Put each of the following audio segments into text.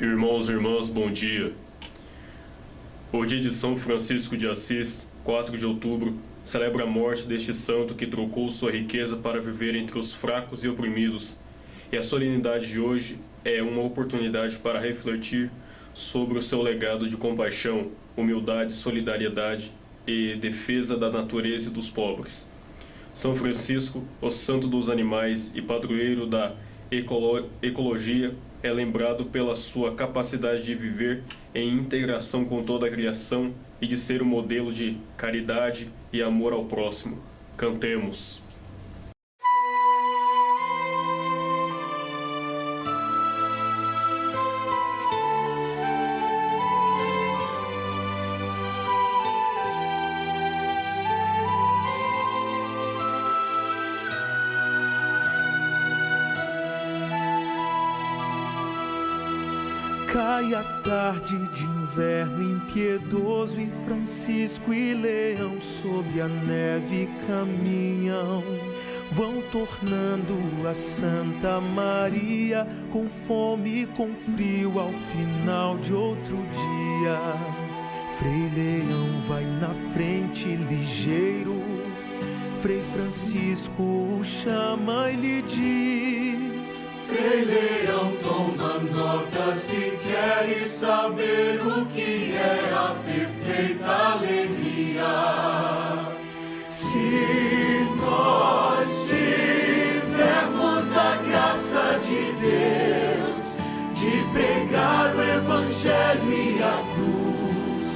Irmãos e irmãs, bom dia. O dia de São Francisco de Assis, 4 de outubro, celebra a morte deste santo que trocou sua riqueza para viver entre os fracos e oprimidos. E a solenidade de hoje é uma oportunidade para refletir sobre o seu legado de compaixão, humildade, solidariedade e defesa da natureza e dos pobres. São Francisco, o santo dos animais e padroeiro da ecologia, é lembrado pela sua capacidade de viver em integração com toda a criação e de ser um modelo de caridade e amor ao próximo. Cantemos. Cai a tarde de inverno impiedoso e Francisco e Leão sobre a neve caminham. Vão tornando a Santa Maria com fome e com frio ao final de outro dia. Frei Leão vai na frente ligeiro, Frei Francisco o chama e lhe diz: Frei Leão, toma nota se queres saber o que é a perfeita alegria. Se nós tivermos a graça de Deus de pregar o Evangelho e a cruz,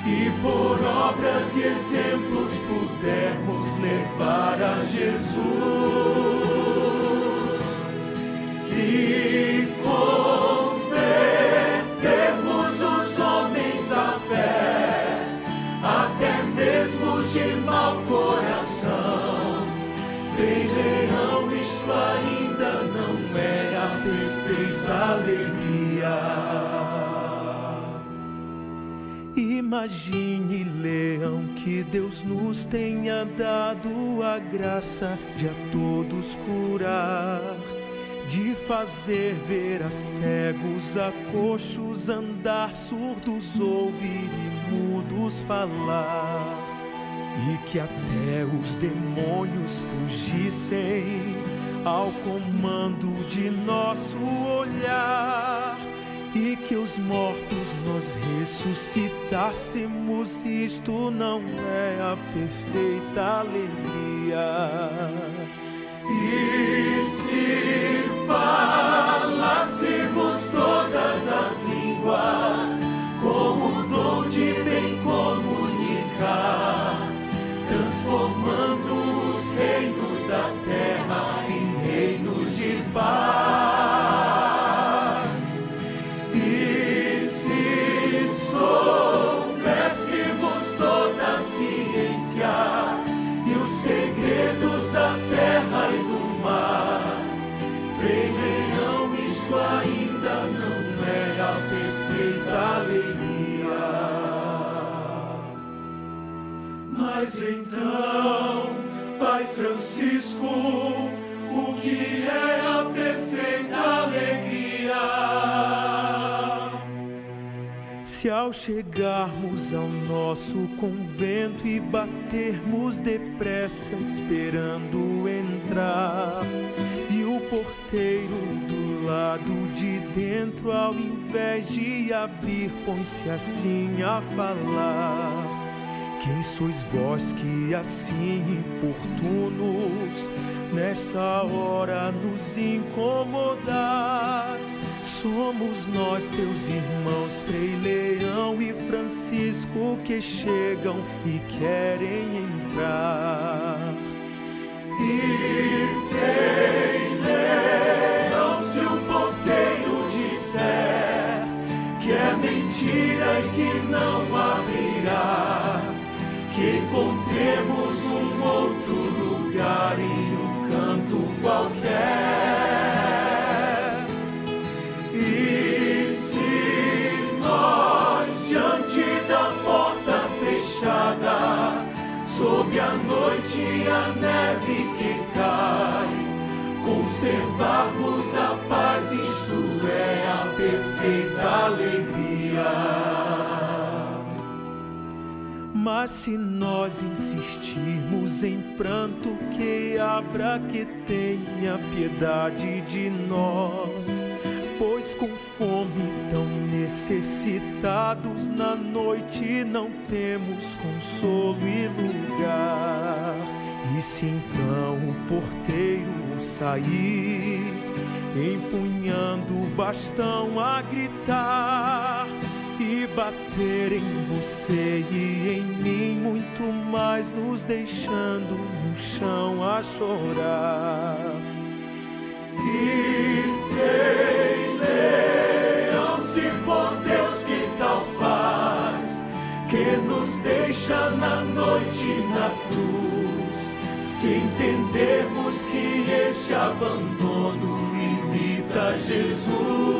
e por obras e exemplos pudermos levar a Jesus e convertermos os homens à fé, até mesmo os de mau coração. Frei Leão, isto ainda não é a perfeita alegria. Imagine, Leão, que Deus nos tenha dado a graça de a todos curar, de fazer ver a cegos, a coxos andar, surdos ouvir e mudos falar, e que até os demônios fugissem ao comando de nosso olhar, e que os mortos nós ressuscitássemos. Isto não é a perfeita alegria. E se falássemos todas as línguas, com o dom de bem comunicar, transformando os reinos da terra em reinos de paz. E se soubéssemos toda a ciência e os segredos da terra e do mar, Frei Leão, isto ainda não é a perfeita alegria. Mas então, Pai Francisco, o que é a perfeita alegria? Se ao chegarmos ao nosso convento e batermos depressa esperando entrar, e o porteiro do lado de dentro, ao invés de abrir, põe-se assim a falar: quem sois vós que assim importunos nesta hora nos incomodais? Somos nós, teus irmãos, Frei Leão e Francisco, que chegam e querem entrar. E Frei Leão, se o porteiro disser que é mentira e que não abrirá, que encontremos um outro lugar em um canto qualquer. E se nós, diante da porta fechada, sob a noite e a neve que cai, conservarmos a paz, isto é a perfeita Mas se nós insistirmos em pranto, que abra, que tenha piedade de nós. Pois com fome tão necessitados, na noite não temos consolo e lugar. E se então o porteiro sair, empunhando o bastão a gritar, e bater em você e em mim muito mais, nos deixando no chão a chorar. E Frei Leão, se for Deus que tal faz, que nos deixa na noite na cruz, se entendermos que este abandono imita Jesus.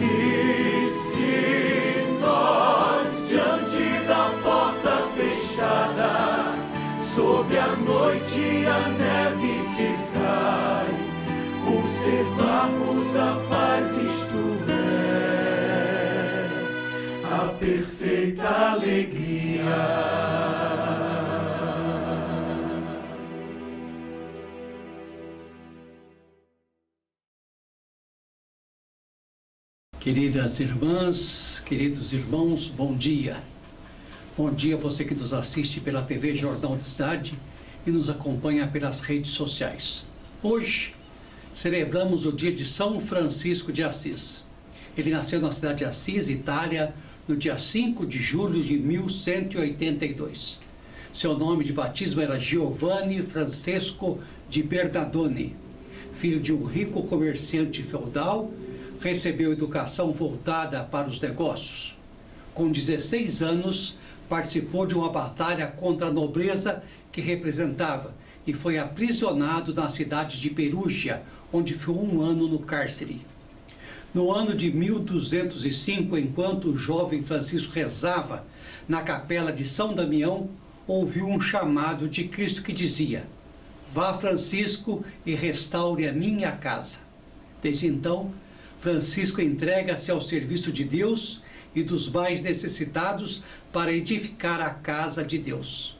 E se nós, diante da porta fechada, sob a noite e a neve que cai, observarmos a paz, isto é, a perfeita alegria. Queridas irmãs, queridos irmãos, bom dia. Bom dia a você que nos assiste pela TV Jornal da Cidade e nos acompanha pelas redes sociais. Hoje celebramos o dia de São Francisco de Assis. Ele nasceu na cidade de Assis, Itália, no dia 5 de julho de 1182. Seu nome de batismo era Giovanni Francesco de Bernardone. Filho de um rico comerciante feudal, recebeu educação voltada para os negócios. Com 16 anos, participou de uma batalha contra a nobreza que representava e foi aprisionado na cidade de Perúgia, onde ficou 1 ano no cárcere. No ano de 1205, enquanto o jovem Francisco rezava na capela de São Damião, ouviu um chamado de Cristo que dizia: "Vá, Francisco, e restaure a minha casa." Desde então, Francisco entrega-se ao serviço de Deus e dos mais necessitados para edificar a casa de Deus.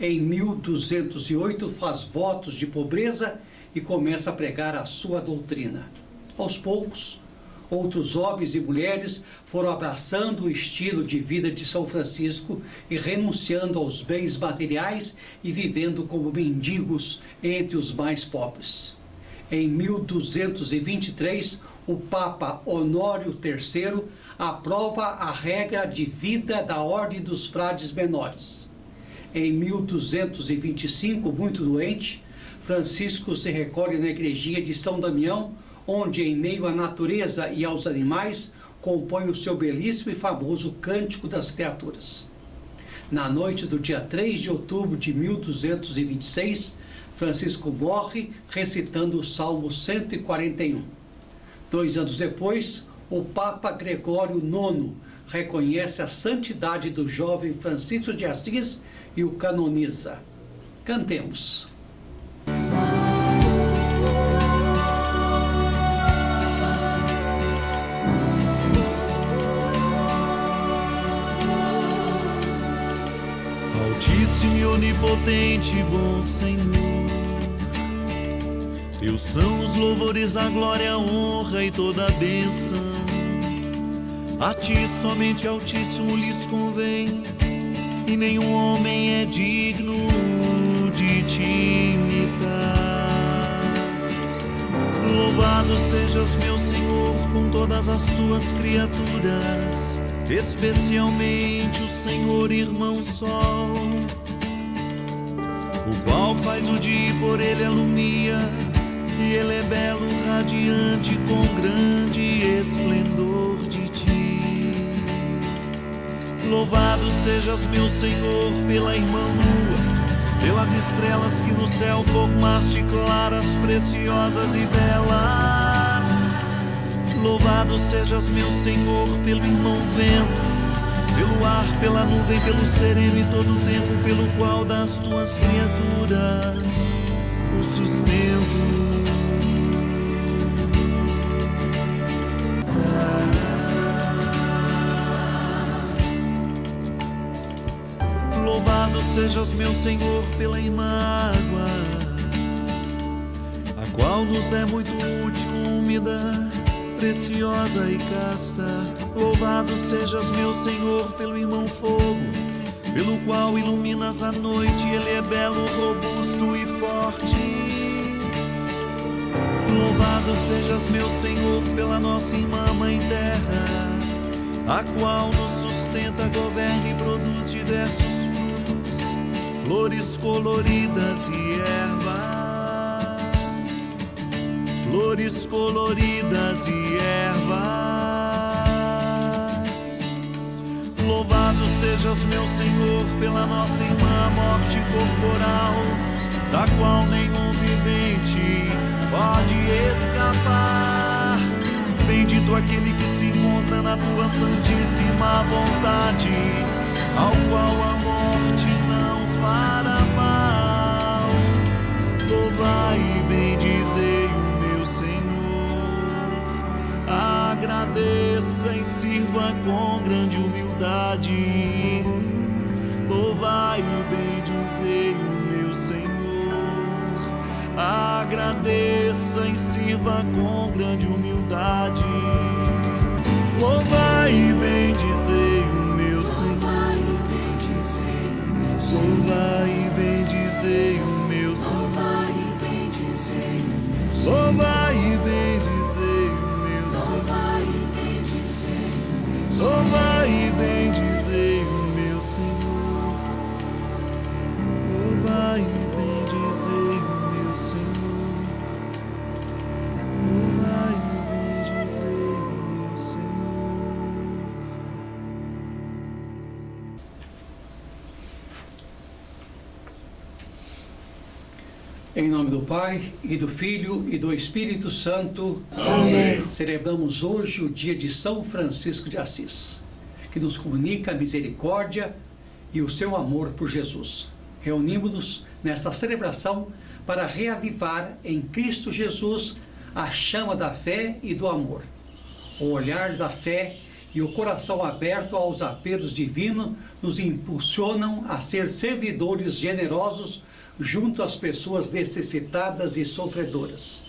Em 1208 faz votos de pobreza e começa a pregar a sua doutrina. Aos poucos, outros homens e mulheres foram abraçando o estilo de vida de São Francisco e renunciando aos bens materiais e vivendo como mendigos entre os mais pobres. Em 1223, o Papa Honório III aprova a regra de vida da Ordem dos Frades Menores. Em 1225, muito doente, Francisco se recolhe na igrejinha de São Damião, onde, em meio à natureza e aos animais, compõe o seu belíssimo e famoso Cântico das Criaturas. Na noite do dia 3 de outubro de 1226, Francisco morre recitando o Salmo 141. 2 anos depois, o Papa Gregório IX reconhece a santidade do jovem Francisco de Assis e o canoniza. Cantemos. Altíssimo e onipotente, bom Senhor, Teus são os louvores, a glória, a honra e toda a bênção. A Ti somente Altíssimo lhes convém, e nenhum homem é digno de Te imitar. Louvado sejas, meu Senhor, com todas as Tuas criaturas, especialmente o Senhor Irmão Sol, o qual faz o dia e por ele alumia, e ele é belo, radiante, com grande esplendor de Ti. Louvado sejas, meu Senhor, pela irmã lua, pelas estrelas que no céu formaste, claras, preciosas e belas. Louvado sejas, meu Senhor, pelo irmão vento, pelo ar, pela nuvem, pelo sereno e todo o tempo, pelo qual das Tuas criaturas o sustento. sejas, meu Senhor, pela irmã água, a qual nos é muito útil, úmida, preciosa e casta. Louvado sejas, meu Senhor, pelo irmão fogo, pelo qual iluminas a noite. Ele é belo, robusto e forte. Louvado sejas, meu Senhor, pela nossa irmã Mãe Terra, a qual nos sustenta, governa e produz diversos frutos, flores coloridas e ervas, flores coloridas e ervas. Louvado sejas, meu Senhor, pela nossa irmã morte corporal, da qual nenhum vivente pode escapar. Bendito aquele que se encontra na tua santíssima vontade, ao qual a morte não fará mal. Louvai e bendizei o meu Senhor, agradeça e sirva com grande humildade. Louvai e bendizei o meu Senhor, agradeça e sirva com grande humildade. Louvai e bendizei o meu Senhor, louvai e bendizei o meu Senhor, louvai e bendizei o meu Senhor, louvai e bendizei o meu Senhor, louvai e bendizei o meu Senhor, louvai e bendizei o meu Senhor. Em nome do Pai, e do Filho, e do Espírito Santo. Amém. Celebramos hoje o dia de São Francisco de Assis, que nos comunica a misericórdia e o seu amor por Jesus. Reunimos-nos nesta celebração para reavivar em Cristo Jesus a chama da fé e do amor. O olhar da fé e o coração aberto aos apelos divinos nos impulsionam a ser servidores generosos junto às pessoas necessitadas e sofredoras.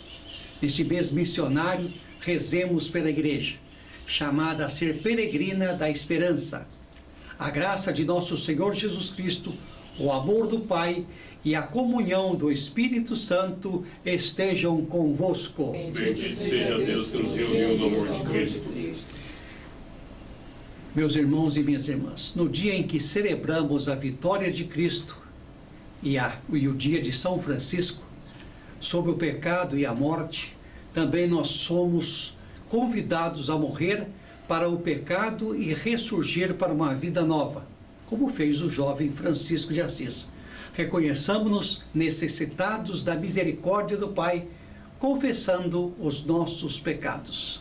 Neste mês missionário, rezemos pela Igreja, chamada a ser peregrina da esperança. A graça de nosso Senhor Jesus Cristo, o amor do Pai e a comunhão do Espírito Santo estejam convosco. Bendito seja Deus que nos reuniu no amor de Cristo. Meus irmãos e minhas irmãs, no dia em que celebramos a vitória de Cristo e o dia de São Francisco, sobre o pecado e a morte, também nós somos convidados a morrer para o pecado e ressurgir para uma vida nova, como fez o jovem Francisco de Assis. Reconheçamos-nos necessitados da misericórdia do Pai, confessando os nossos pecados.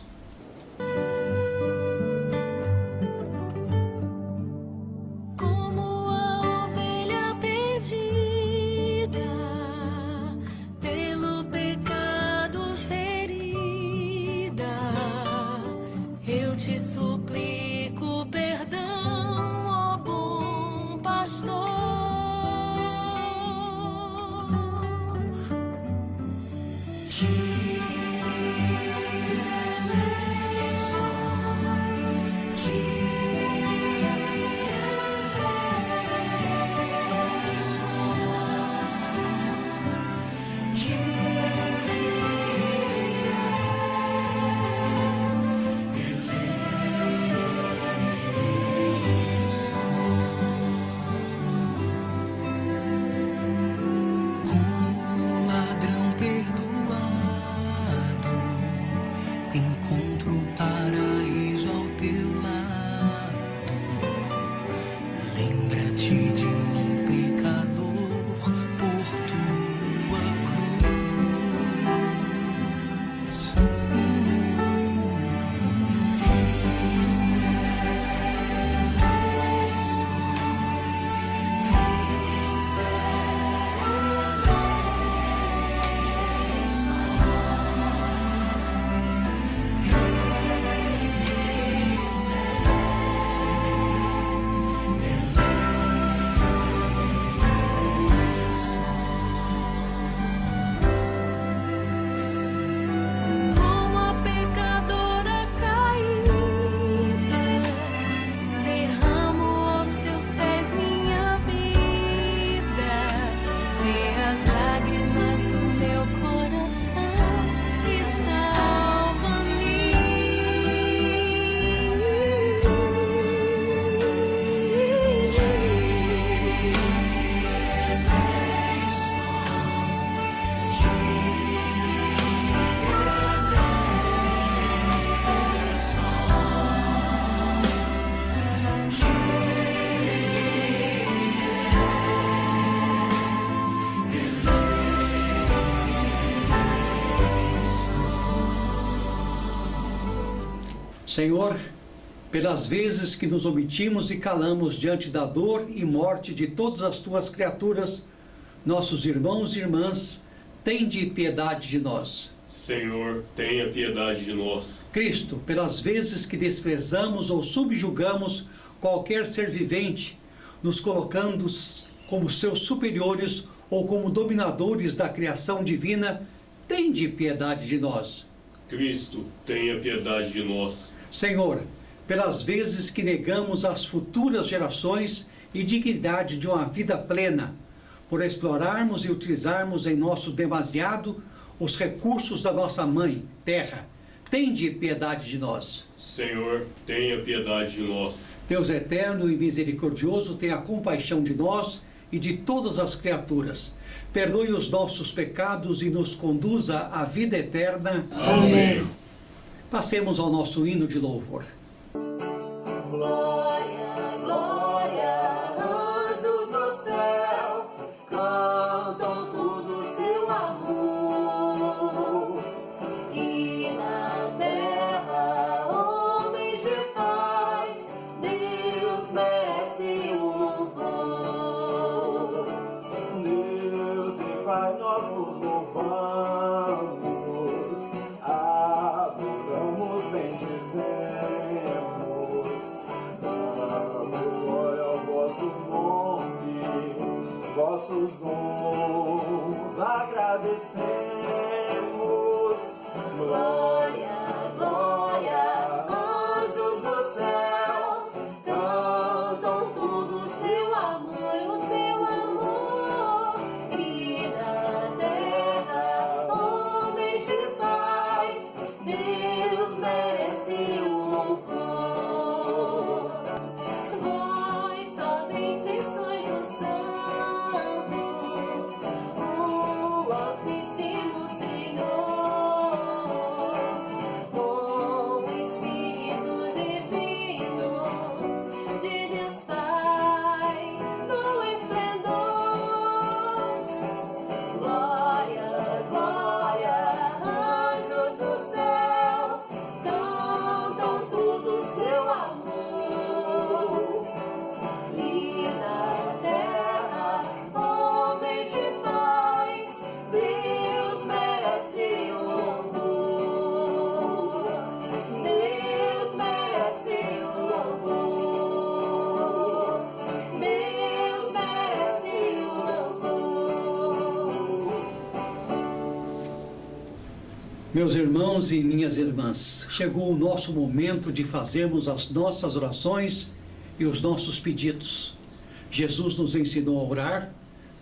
Te suplico perdão, ó bom pastor. Como ladrão perdoado, Senhor, pelas vezes que nos omitimos e calamos diante da dor e morte de todas as tuas criaturas, nossos irmãos e irmãs, tende piedade de nós. Senhor, tenha piedade de nós. Cristo, pelas vezes que desprezamos ou subjugamos qualquer ser vivente, nos colocando como seus superiores ou como dominadores da criação divina, tende piedade de nós. Cristo, tenha piedade de nós. Senhor, pelas vezes que negamos às futuras gerações e dignidade de uma vida plena, por explorarmos e utilizarmos em nosso demasiado os recursos da nossa mãe, terra, tende piedade de nós. Senhor, tenha piedade de nós. Deus eterno e misericordioso, tenha compaixão de nós e de todas as criaturas. Perdoe os nossos pecados e nos conduza à vida eterna. Amém. Passemos ao nosso hino de louvor. Glória, glória, anjos do céu, cantam tudo seu amor. E na terra, homens de paz, Deus merece o louvor. Deus e Pai, nós nos louvamos, adoramos, bendizemos, damos glória ao vosso nome, vossos dons agradecemos. Glória, glória, anjos do céu, cantam tudo seu amor, o seu amor. E na terra, homens de paz, Deus merece o louvor. Vós somente sois o santo, o Altíssimo Senhor, com o Espírito divino de Deus Pai, no esplendor. Glória, glória, anjos do céu, cantam tudo seu amor. E na terra, homens de paz, Deus merece o louvor. Deus merece o louvor. Deus merece o louvor. Meus irmãos e minhas irmãs, chegou o nosso momento de fazermos as nossas orações e os nossos pedidos. Jesus nos ensinou a orar,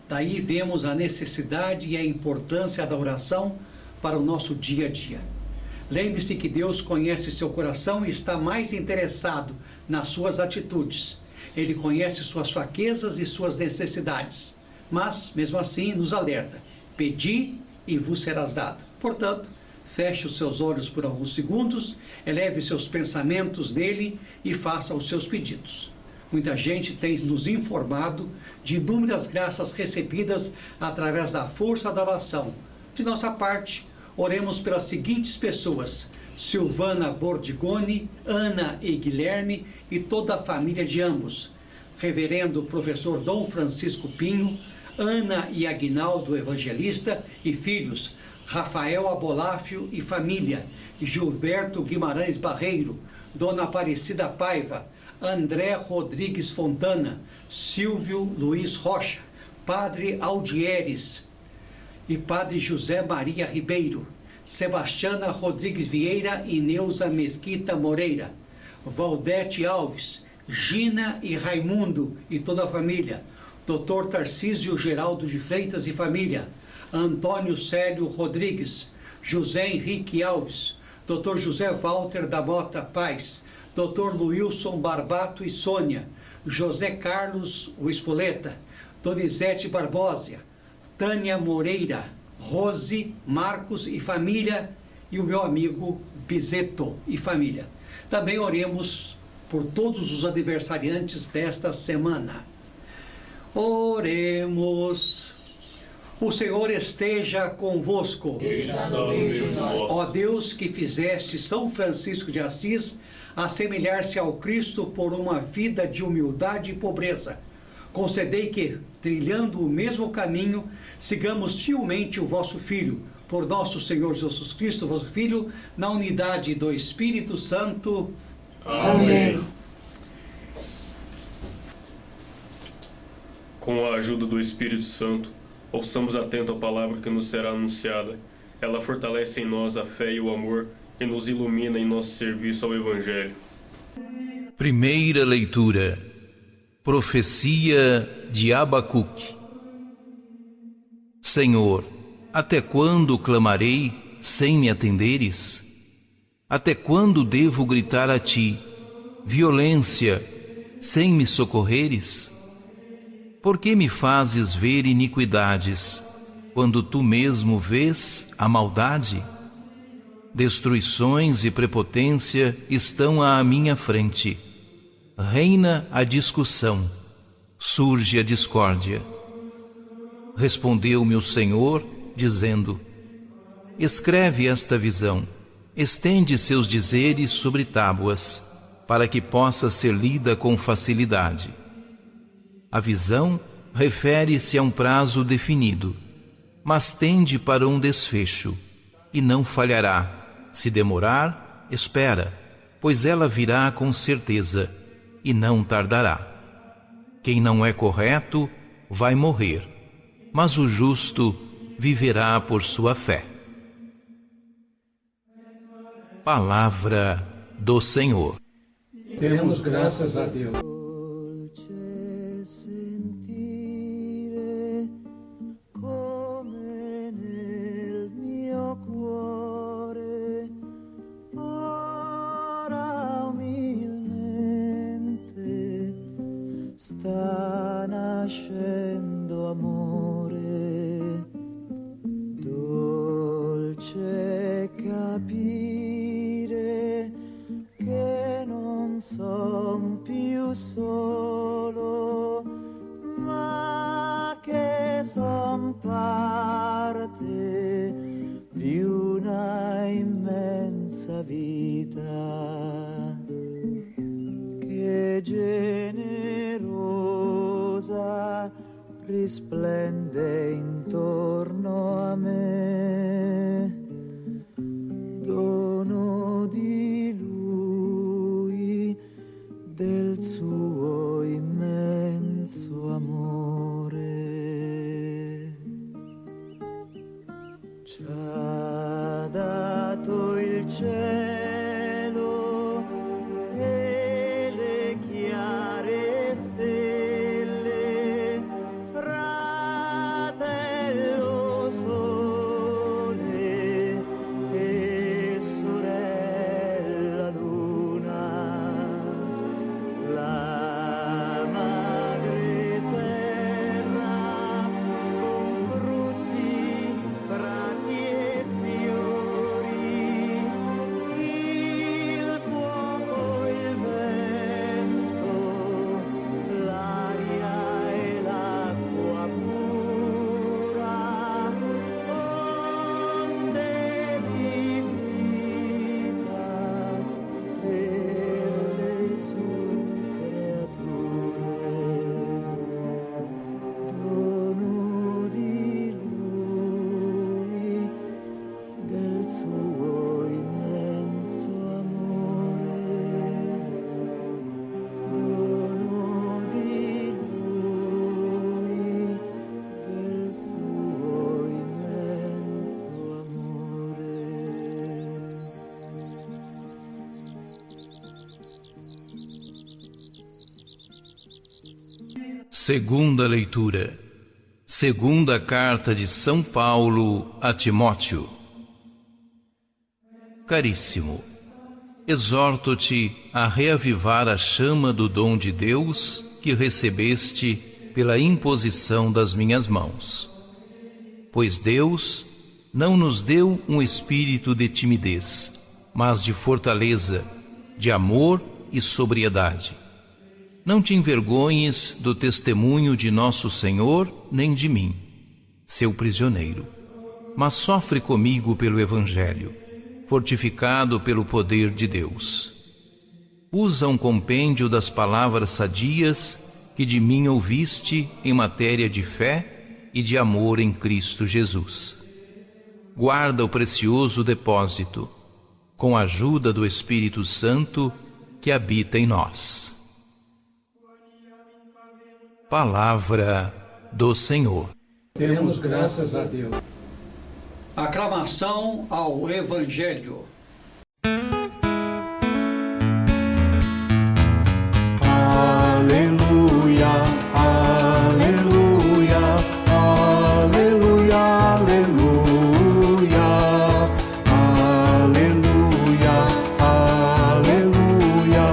daí vemos a necessidade e a importância da oração para o nosso dia a dia. Lembre-se que Deus conhece seu coração e está mais interessado nas suas atitudes. Ele conhece suas fraquezas e suas necessidades, mas, mesmo assim, nos alerta: pedi e vos serás dado. Portanto, feche os seus olhos por alguns segundos, eleve seus pensamentos nele e faça os seus pedidos. Muita gente tem nos informado de inúmeras graças recebidas através da força da oração. De nossa parte, oremos pelas seguintes pessoas: Silvana Bordigoni, Ana e Guilherme e toda a família de ambos, Reverendo Professor Dom Francisco Pinho, Ana e Aguinaldo Evangelista e filhos, Rafael Aboláfio e família, Gilberto Guimarães Barreiro, Dona Aparecida Paiva, André Rodrigues Fontana, Silvio Luiz Rocha, Padre Aldieres e Padre José Maria Ribeiro, Sebastiana Rodrigues Vieira e Neuza Mesquita Moreira, Valdete Alves, Gina e Raimundo e toda a família, Dr. Tarcísio Geraldo de Freitas e família, Antônio Célio Rodrigues, José Henrique Alves, Dr. José Walter da Mota Paz, Dr. Luilson Barbato e Sônia, José Carlos o Espoleta, Donizete Barbosa, Tânia Moreira, Rose, Marcos e família, e o meu amigo Bizeto e família. Também oremos por todos os aniversariantes desta semana. Oremos. O Senhor esteja convosco. Ele está no meio de nós. Ó Deus, que fizeste São Francisco de Assis assemelhar-se ao Cristo por uma vida de humildade e pobreza. Concedei que, trilhando o mesmo caminho, sigamos fielmente o vosso Filho, por nosso Senhor Jesus Cristo, vosso Filho, na unidade do Espírito Santo. Amém. Com a ajuda do Espírito Santo, ouçamos atento a palavra que nos será anunciada. Ela fortalece em nós a fé e o amor e nos ilumina em nosso serviço ao Evangelho. Primeira leitura. Profecia de Abacuque. Senhor, até quando clamarei sem me atenderes? Até quando devo gritar a ti, violência, sem me socorreres? Por que me fazes ver iniquidades, quando tu mesmo vês a maldade? Destruições e prepotência estão à minha frente. Reina a discussão, surge a discórdia. Respondeu-me o Senhor, dizendo: escreve esta visão, estende seus dizeres sobre tábuas, para que possa ser lida com facilidade. A visão refere-se a um prazo definido, mas tende para um desfecho, e não falhará. Se demorar, espera, pois ela virá com certeza, e não tardará. Quem não é correto vai morrer, mas o justo viverá por sua fé. Palavra do Senhor. Demos graças a Deus. Sta nascendo amore, dolce capire che non son più solo, ma che son parte di una immensa vita che generosa risplende intorno a me, dono di lui, del suo immenso amore. Ci ha dato il cielo e le chiare stelle, fratello sole e sorella luna, la madre terra con frutti, prati e fiori, il fuoco, il vento, l'aria e l'acqua pura, fonte di vita per le sue creature, dono di lui, del suo immenso amore, dono di lui, del suo immenso amore. Segunda leitura. Segunda carta de São Paulo a Timóteo. Caríssimo, exorto-te a reavivar a chama do dom de Deus que recebeste pela imposição das minhas mãos. Pois Deus não nos deu um espírito de timidez, mas de fortaleza, de amor e sobriedade. Não te envergonhes do testemunho de nosso Senhor, nem de mim, seu prisioneiro, mas sofre comigo pelo Evangelho, fortificado pelo poder de Deus. usa um compêndio das palavras sadias que de mim ouviste em matéria de fé e de amor em Cristo Jesus. Guarda o precioso depósito, com a ajuda do Espírito Santo que habita em nós. Palavra do Senhor. Demos graças a Deus. Aclamação ao Evangelho. Aleluia, aleluia, aleluia, aleluia, aleluia, aleluia,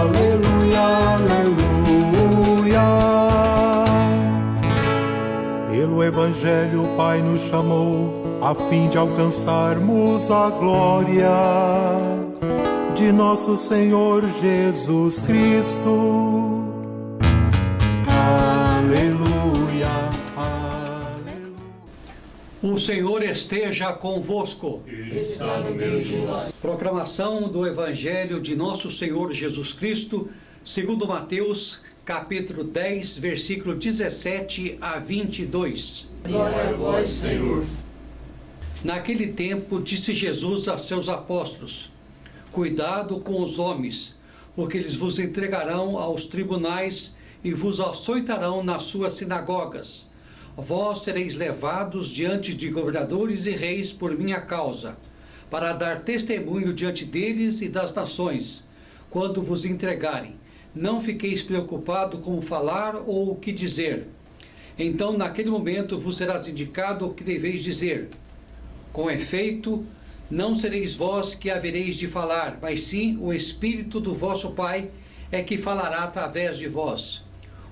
aleluia, aleluia. Pelo Evangelho o Pai nos chamou a fim de alcançarmos a glória de nosso Senhor Jesus Cristo. Aleluia, aleluia. O Senhor esteja convosco. Está no meio de nós. Proclamação do Evangelho de nosso Senhor Jesus Cristo, segundo Mateus, capítulo 10, versículo 17 a 22. Glória a vós, Senhor. Naquele tempo disse Jesus a seus apóstolos: cuidado com os homens, porque eles vos entregarão aos tribunais e vos açoitarão nas suas sinagogas. Vós sereis levados diante de governadores e reis por minha causa, para dar testemunho diante deles e das nações. Quando vos entregarem, não fiqueis preocupado como falar ou o que dizer. Então, naquele momento, vos será indicado o que deveis dizer. Com efeito, não sereis vós que havereis de falar, mas sim o Espírito do vosso Pai é que falará através de vós.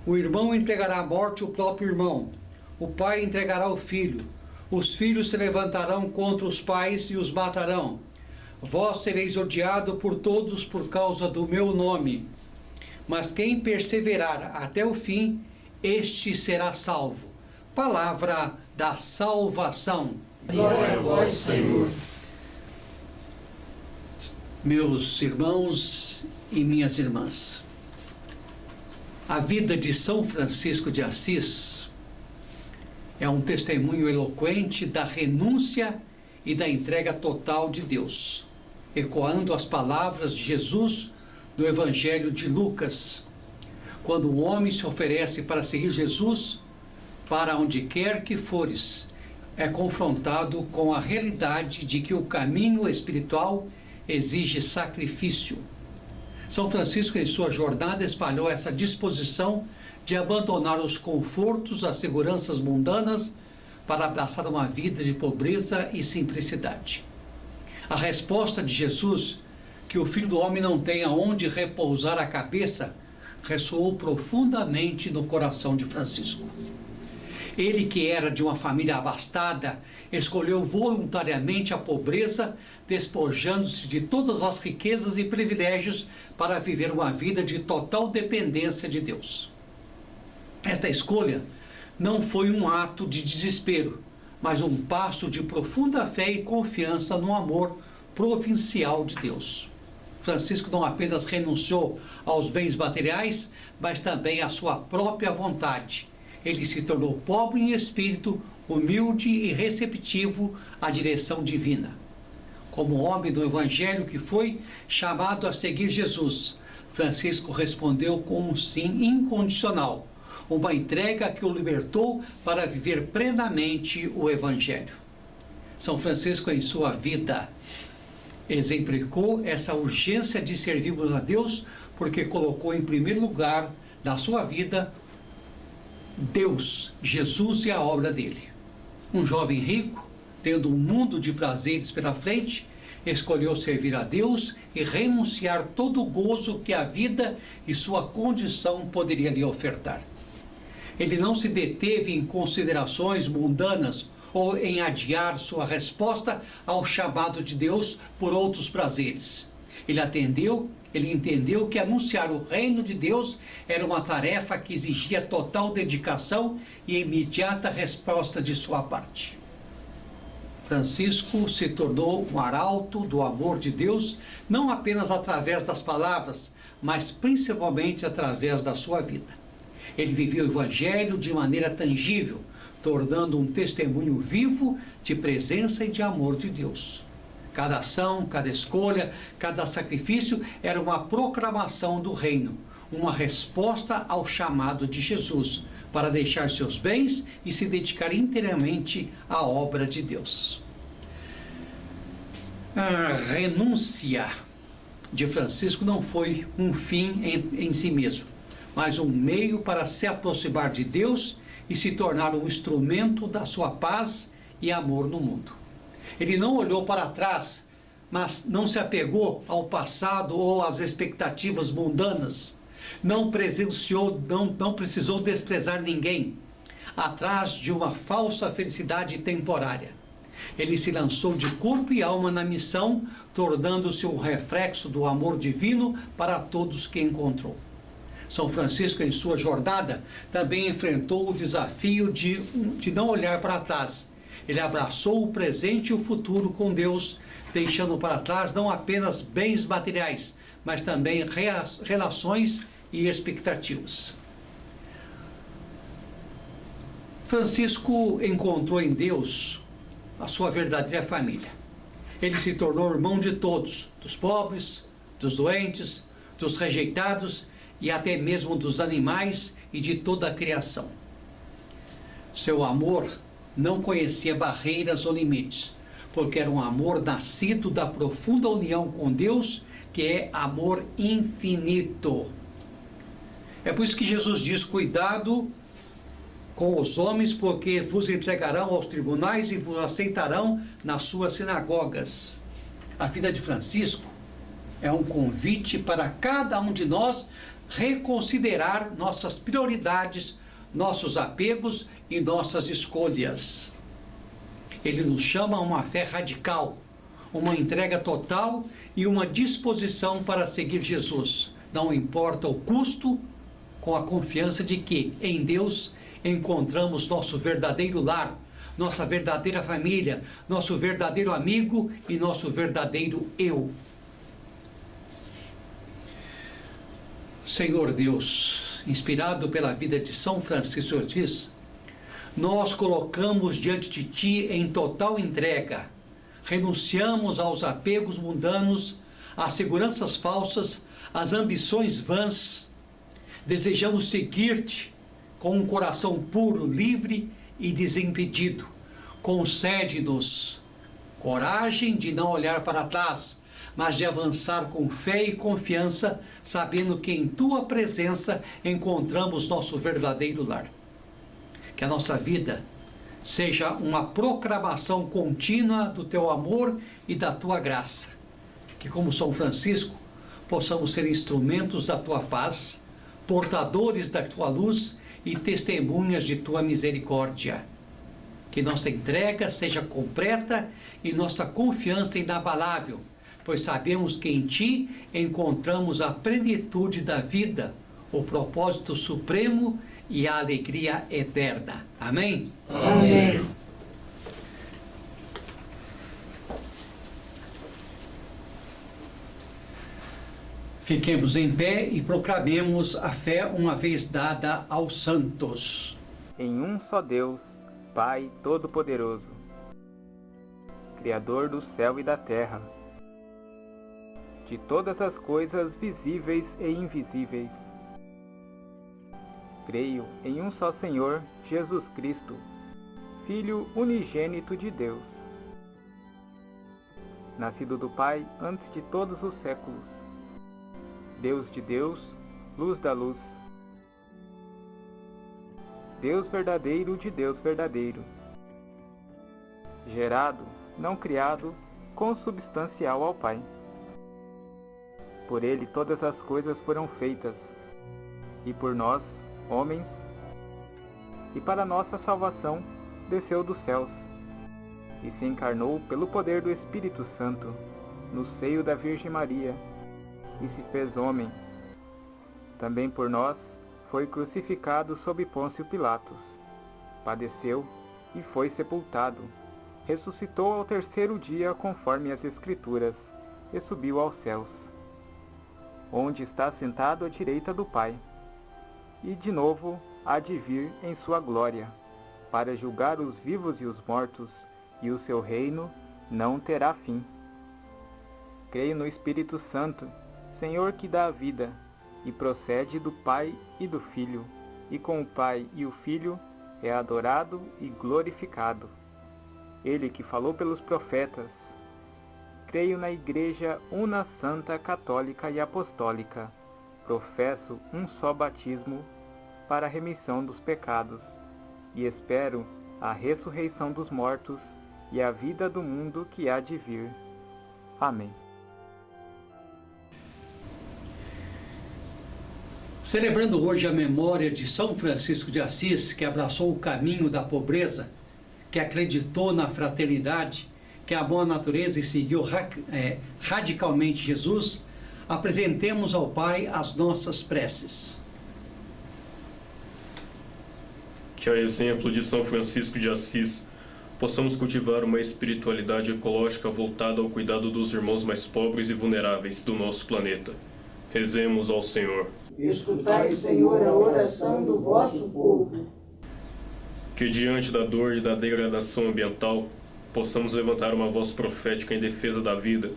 O irmão entregará à morte o próprio irmão. O pai entregará o filho. Os filhos se levantarão contra os pais e os matarão. Vós sereis odiados por todos por causa do meu nome. Mas quem perseverar até o fim, este será salvo. Palavra da salvação. Glória a vós, Senhor. Meus irmãos e minhas irmãs, a vida de São Francisco de Assis é um testemunho eloquente da renúncia e da entrega total de Deus, ecoando as palavras de Jesus do Evangelho de Lucas, quando o homem se oferece para seguir Jesus, para onde quer que fores, é confrontado com a realidade de que o caminho espiritual exige sacrifício. São Francisco, em sua jornada, espalhou essa disposição de abandonar os confortos, as seguranças mundanas, para abraçar uma vida de pobreza e simplicidade. A resposta de Jesus, que o Filho do Homem não tem aonde repousar a cabeça, ressoou profundamente no coração de Francisco. Ele, que era de uma família abastada, escolheu voluntariamente a pobreza, despojando-se de todas as riquezas e privilégios para viver uma vida de total dependência de Deus. Esta escolha não foi um ato de desespero, mas um passo de profunda fé e confiança no amor providencial de Deus. Francisco não apenas renunciou aos bens materiais, mas também à sua própria vontade. Ele se tornou pobre em espírito, humilde e receptivo à direção divina. Como homem do Evangelho que foi chamado a seguir Jesus, Francisco respondeu com um sim incondicional, uma entrega que o libertou para viver plenamente o Evangelho. São Francisco, em sua vida, exemplificou essa urgência de servirmos a Deus, porque colocou em primeiro lugar na sua vida Deus, Jesus e a obra dele. Um jovem rico, tendo um mundo de prazeres pela frente, escolheu servir a Deus e renunciar todo o gozo que a vida e sua condição poderia lhe ofertar. Ele não se deteve em considerações mundanas ou em adiar sua resposta ao chamado de Deus por outros prazeres. Ele entendeu que anunciar o reino de Deus era uma tarefa que exigia total dedicação e imediata resposta de sua parte. Francisco se tornou um arauto do amor de Deus, não apenas através das palavras, mas principalmente através da sua vida. Ele viveu o Evangelho de maneira tangível, tornando um testemunho vivo de presença e de amor de Deus. Cada ação, cada escolha, cada sacrifício era uma proclamação do reino, uma resposta ao chamado de Jesus, para deixar seus bens e se dedicar inteiramente à obra de Deus. A renúncia de Francisco não foi um fim em si mesmo, mas um meio para se aproximar de Deus e se tornar um instrumento da sua paz e amor no mundo. Ele não olhou para trás, mas não se apegou ao passado ou às expectativas mundanas. Não precisou desprezar ninguém, atrás de uma falsa felicidade temporária. Ele se lançou de corpo e alma na missão, tornando-se um reflexo do amor divino para todos que encontrou. São Francisco, em sua jornada, também enfrentou o desafio de não olhar para trás. Ele abraçou o presente e o futuro com Deus, deixando para trás não apenas bens materiais, mas também relações e expectativas. Francisco encontrou em Deus a sua verdadeira família. Ele se tornou irmão de todos, dos pobres, dos doentes, dos rejeitados e até mesmo dos animais e de toda a criação. Seu amor não conhecia barreiras ou limites, porque era um amor nascido da profunda união com Deus, que é amor infinito. É por isso que Jesus diz: cuidado com os homens, porque vos entregarão aos tribunais e vos aceitarão nas suas sinagogas. A vida de Francisco é um convite para cada um de nós reconsiderar nossas prioridades, nossos apegos e nossas escolhas. Ele nos chama a uma fé radical, uma entrega total e uma disposição para seguir Jesus. Não importa o custo, com a confiança de que em Deus encontramos nosso verdadeiro lar, nossa verdadeira família, nosso verdadeiro amigo e nosso verdadeiro eu. Senhor Deus, inspirado pela vida de São Francisco Ortiz, nós colocamos diante de Ti em total entrega, renunciamos aos apegos mundanos, às seguranças falsas, às ambições vãs, desejamos seguir-te com um coração puro, livre e desimpedido. Concede-nos coragem de não olhar para trás, mas de avançar com fé e confiança, sabendo que em Tua presença encontramos nosso verdadeiro lar. Que a nossa vida seja uma proclamação contínua do Teu amor e da Tua graça. Que, como São Francisco, possamos ser instrumentos da Tua paz, portadores da Tua luz e testemunhas de Tua misericórdia. Que nossa entrega seja completa e nossa confiança inabalável, pois sabemos que em Ti encontramos a plenitude da vida, o propósito supremo e a alegria eterna. Amém? Amém. Fiquemos em pé e proclamemos a fé uma vez dada aos santos. Em um só Deus, Pai Todo-Poderoso, Criador do céu e da terra, de todas as coisas visíveis e invisíveis. Creio em um só Senhor, Jesus Cristo, Filho unigênito de Deus, nascido do Pai antes de todos os séculos, Deus de Deus, luz da luz, Deus verdadeiro de Deus verdadeiro, gerado, não criado, consubstancial ao Pai. Por Ele todas as coisas foram feitas, e por nós, homens, e para nossa salvação, desceu dos céus, e se encarnou pelo poder do Espírito Santo, no seio da Virgem Maria, e se fez homem. Também por nós foi crucificado sob Pôncio Pilatos, padeceu e foi sepultado, ressuscitou ao terceiro dia conforme as Escrituras, e subiu aos céus, onde está sentado à direita do Pai, e de novo há de vir em sua glória, para julgar os vivos e os mortos, e o seu reino não terá fim. Creio no Espírito Santo, Senhor que dá a vida, e procede do Pai e do Filho, e com o Pai e o Filho é adorado e glorificado. Ele que falou pelos profetas. Creio na Igreja Una Santa, Católica e Apostólica. Professo um só batismo para a remissão dos pecados, e espero a ressurreição dos mortos e a vida do mundo que há de vir. Amém. Celebrando hoje a memória de São Francisco de Assis, que abraçou o caminho da pobreza, que acreditou na fraternidade, que amou a natureza e seguiu radicalmente Jesus, apresentemos ao Pai as nossas preces. Que, a exemplo de São Francisco de Assis, possamos cultivar uma espiritualidade ecológica voltada ao cuidado dos irmãos mais pobres e vulneráveis do nosso planeta. Rezemos ao Senhor. Escutai, Senhor, a oração do vosso povo. Que diante da dor e da degradação ambiental, possamos levantar uma voz profética em defesa da vida,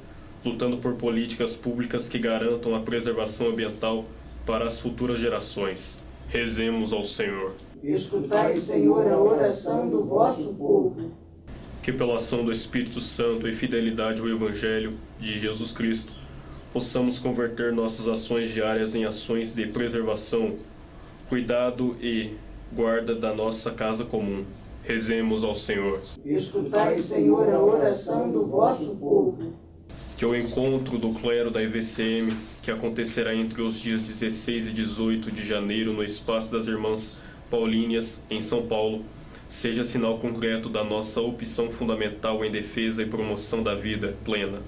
lutando por políticas públicas que garantam a preservação ambiental para as futuras gerações. Rezemos ao Senhor. Escutai, Senhor, a oração do vosso povo. Que pela ação do Espírito Santo e fidelidade ao Evangelho de Jesus Cristo, possamos converter nossas ações diárias em ações de preservação, cuidado e guarda da nossa casa comum. Rezemos ao Senhor. Escutai, Senhor, a oração do vosso povo. Que o encontro do clero da IVCM, que acontecerá entre os dias 16 e 18 de janeiro no Espaço das Irmãs Paulíneas, em São Paulo, seja sinal concreto da nossa opção fundamental em defesa e promoção da vida plena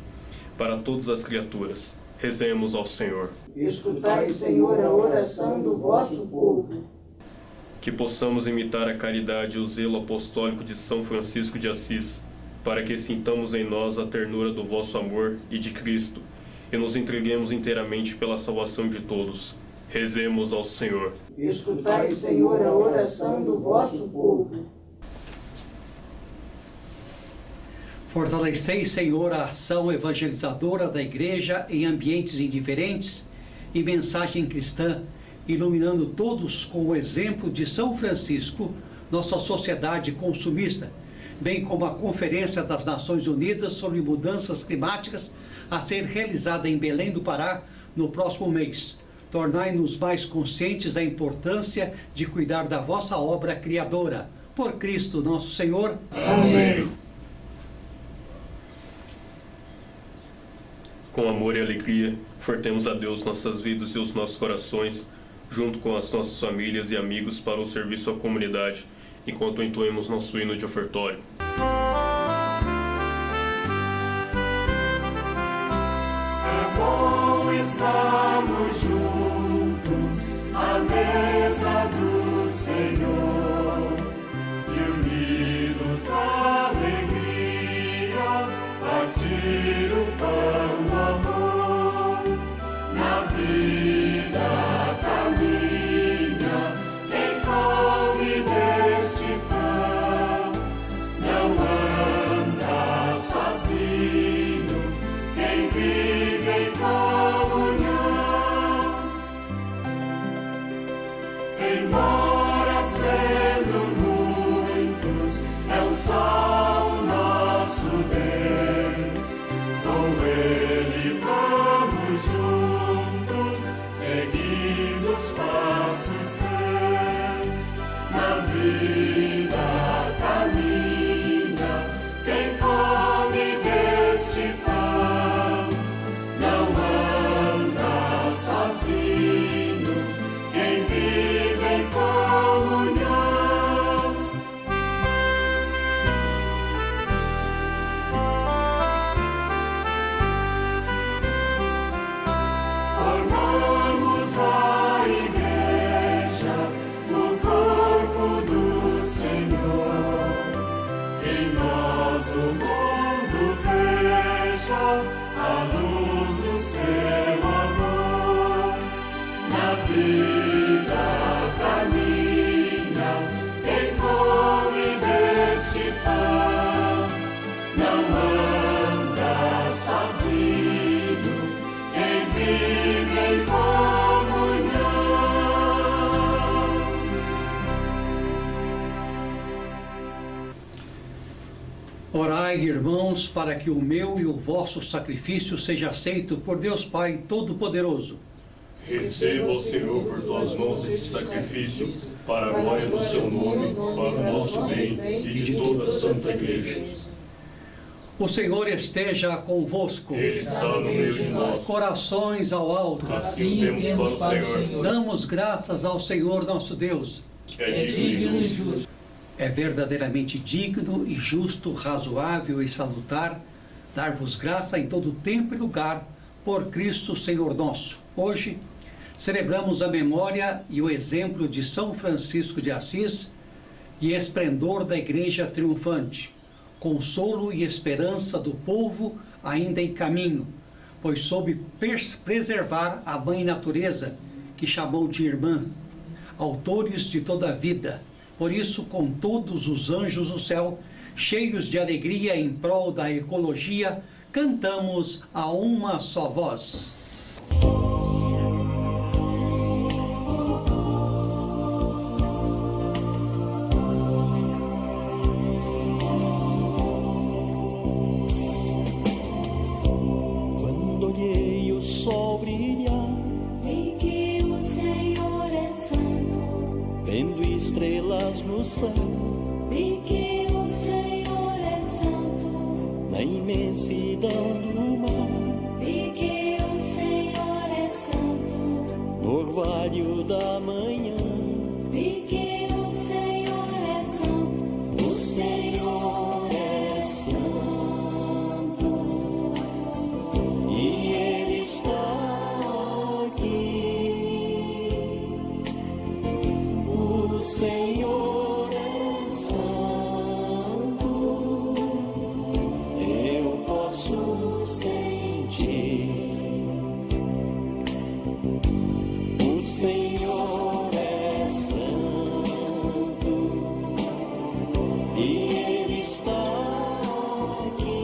para todas as criaturas. Rezemos ao Senhor. Escutai, Senhor, a oração do vosso povo. Que possamos imitar a caridade e o zelo apostólico de São Francisco de Assis, para que sintamos em nós a ternura do vosso amor e de Cristo, e nos entreguemos inteiramente pela salvação de todos. Rezemos ao Senhor. Escutai, Senhor, a oração do vosso povo. Fortalecei, Senhor, a ação evangelizadora da Igreja em ambientes indiferentes e mensagem cristã, iluminando todos com o exemplo de São Francisco, nossa sociedade consumista, bem como a Conferência das Nações Unidas sobre Mudanças Climáticas, a ser realizada em Belém do Pará no próximo mês. Tornai-nos mais conscientes da importância de cuidar da vossa obra criadora. Por Cristo nosso Senhor. Amém. Com amor e alegria, ofertemos a Deus nossas vidas e os nossos corações, junto com as nossas famílias e amigos, para o serviço à comunidade, enquanto entoemos nosso hino de ofertório. É bom estarmos juntos à mesa do Senhor e unidos na alegria partir o pão do amor. Na vida caminha quem come deste pão, não anda sozinho quem vive em comunhão. Embora sendo muitos, é um só o nosso Deus, com Ele deixa a luz do seu amor. Na vida caminha, quem come deste pão. Não anda sozinho, quem vive em comunhão. Orai, irmãos, para que o meu e o vosso sacrifício seja aceito por Deus Pai Todo-Poderoso. Receba, Senhor, por tuas mãos esse sacrifício, para a glória do seu nome, para o nosso bem e de toda a Santa Igreja. O Senhor esteja convosco. Ele está no meio de nós. Corações ao alto. Assim temos para o Senhor. Damos graças ao Senhor nosso Deus. É digno e justo. É verdadeiramente digno e justo, razoável e salutar, dar-vos graça em todo tempo e lugar, por Cristo Senhor nosso. Hoje, celebramos a memória e o exemplo de São Francisco de Assis e esplendor da Igreja triunfante, consolo e esperança do povo ainda em caminho, pois soube preservar a mãe natureza, que chamou de irmã, autores de toda a vida. Por isso, com todos os anjos do céu, cheios de alegria em prol da ecologia, cantamos a uma só voz. Quando olhei o sol brilhar, Vi que o Senhor é santo, vendo estrelas no céu, vi que o Senhor é santo, na imensidão do mar, vi que o Senhor é santo, no orvalho da manhã, vi que o Senhor é santo, o Senhor é santo, e Ele está aqui. O Senhor é santo, eu posso sentir. O Senhor é santo, e Ele está aqui.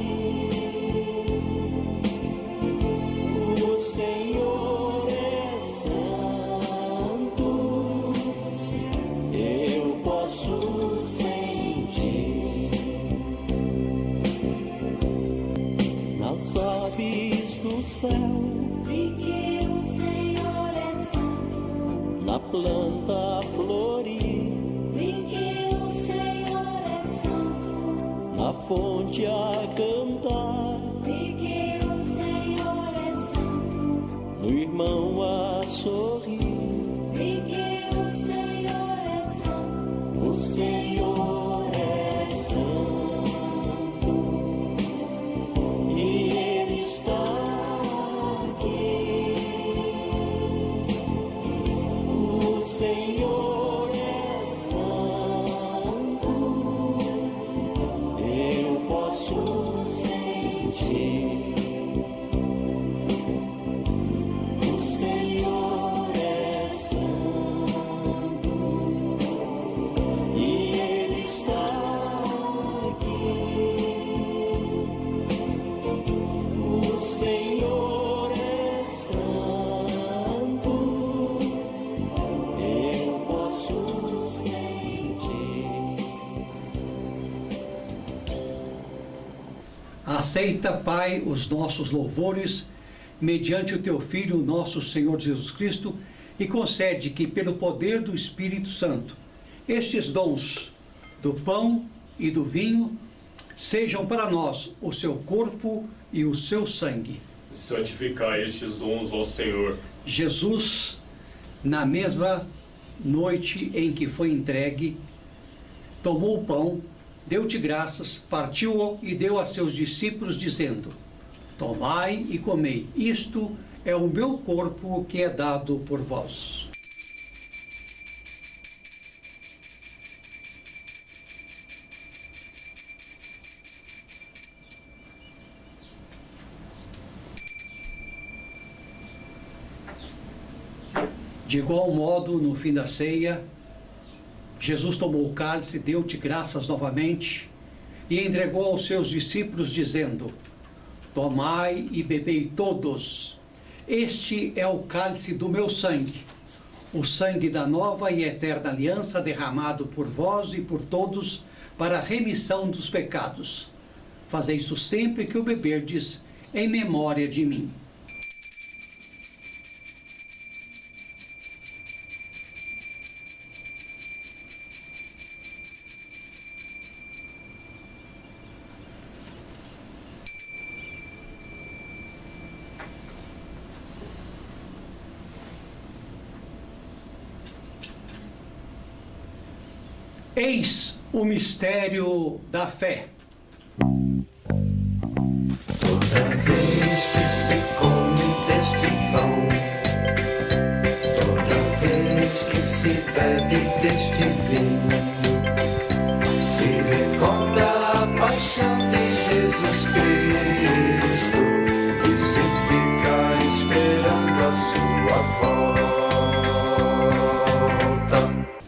O Senhor é santo, eu posso sentir. Nas aves do céu, vi que o Senhor é santo, na planta florir, vi que o Senhor é santo, na fonte a cantar, vi que o Senhor é santo, no irmão a sorrir. vi que o Senhor é santo, O Senhor é santo, e Ele está aqui. O Senhor é santo, eu posso sentir. O Senhor é santo, e Ele está aqui. O Senhor é santo, eu posso sentir. Aceita, Pai, os nossos louvores, mediante o Teu Filho, nosso Senhor Jesus Cristo, e concede que, pelo poder do Espírito Santo, estes dons do pão e do vinho sejam para nós o Seu corpo e o Seu sangue. Santificai estes dons, ó Senhor. Jesus, na mesma noite em que foi entregue, tomou o pão, deu-te graças, partiu-o e deu a seus discípulos, dizendo: Tomai e comei, isto é o meu corpo que é dado por vós. De igual modo, no fim da ceia, Jesus tomou o cálice, deu-te graças novamente e entregou aos seus discípulos, dizendo: tomai e bebei todos, este é o cálice do meu sangue, o sangue da nova e eterna aliança, derramado por vós e por todos para a remissão dos pecados. Fazei isso sempre que o beberdes, em memória de mim. Eis o mistério da fé. Toda vez que se come deste pão, toda vez que se bebe deste vinho, se recorda a paixão de Jesus Cristo, que se fica esperando a sua volta.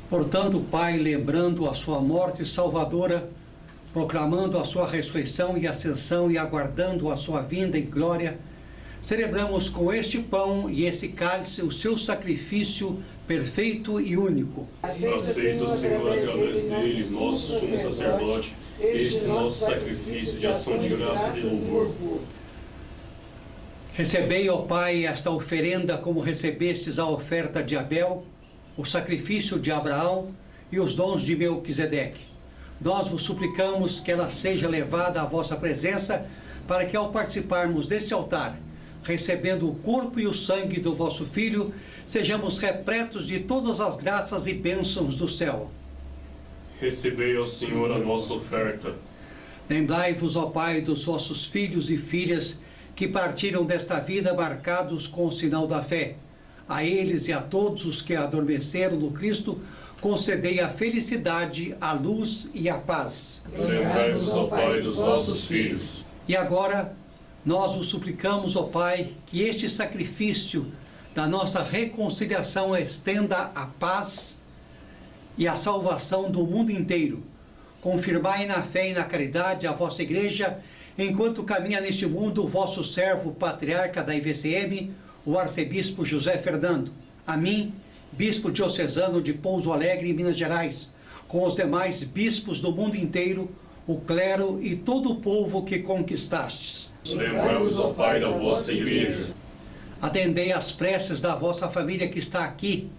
Portanto, Pai, lembrando a sua morte salvadora, proclamando a sua ressurreição e ascensão e aguardando a sua vinda em glória, celebramos com este pão e esse cálice o seu sacrifício perfeito e único. Aceita, Senhor, através dele, nosso sumo sacerdote, este nosso sacrifício de ação de graças e louvor. Recebei, ó Pai, esta oferenda como recebestes a oferta de Abel, o sacrifício de Abraão e os dons de Melquisedeque. Nós vos suplicamos que ela seja levada à vossa presença, para que ao participarmos deste altar, recebendo o corpo e o sangue do vosso Filho, sejamos repletos de todas as graças e bênçãos do céu. Recebei, ó Senhor, a nossa oferta. Lembrai-vos, ó Pai, dos vossos filhos e filhas que partiram desta vida marcados com o sinal da fé. A eles e a todos os que adormeceram no Cristo, concedei a felicidade, a luz e a paz. Lembrai-vos, ó Pai, dos vossos filhos. E agora, nós vos suplicamos, ó Pai, que este sacrifício da nossa reconciliação estenda a paz e a salvação do mundo inteiro. Confirmai na fé e na caridade a vossa Igreja, enquanto caminha neste mundo o vosso servo patriarca da IVCM, o arcebispo José Fernando. A mim, bispo diocesano de Pouso Alegre, Minas Gerais, com os demais bispos do mundo inteiro, o clero e todo o povo que conquistastes. Lembrai-vos, ó Pai, da vossa Igreja. Atendei às preces da vossa família que está aqui,